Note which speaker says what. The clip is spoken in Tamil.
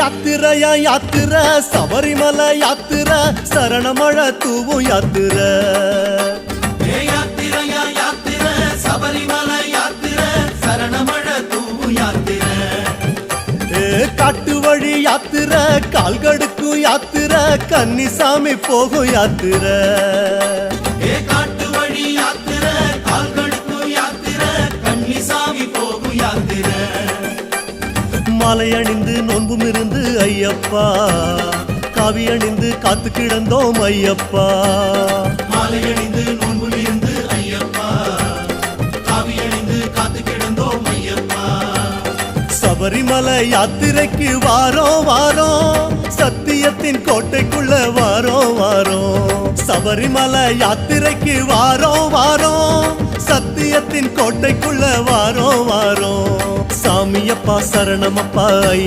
Speaker 1: யாத்திரையா யாத்திரை சபரிமலை யாத்திரை சரணமழை தூவும் யாத்திரை
Speaker 2: யாத்திரையா யாத்திரை சபரிமலை யாத்திரை சரணமழை தூவும் யாத்திரை
Speaker 1: காட்டு வழி யாத்திரை கால்கடுக்கும் யாத்திரை கன்னிசாமி போகும் யாத்திரை
Speaker 2: காட்டு வழி யாத்திரை கால்கடுக்கும் யாத்திரை கன்னிசாமி போகும் யாத்திரை
Speaker 1: மாலை அணிந்து நோன்பும் இருந்து ஐயப்பா காவி அணிந்து காத்து கிடந்தோம் ஐயப்பா
Speaker 2: மாலை அணிந்து நோன்பும் இருந்து ஐயப்பா காவி அணிந்து காத்து கிடந்தோம் ஐயப்பா
Speaker 1: சபரிமலை யாத்திரைக்கு வாரோம் வாரோம் சத்தியத்தின் கோட்டைக்குள்ள வாரோம் வாரோம் சபரிமலை யாத்திரைக்கு வாரோம் வாரோம் சத்தியத்தின் கோட்டைக்குள்ள வாரோம் வாரோம் சாமியப்பா சரணமப்பா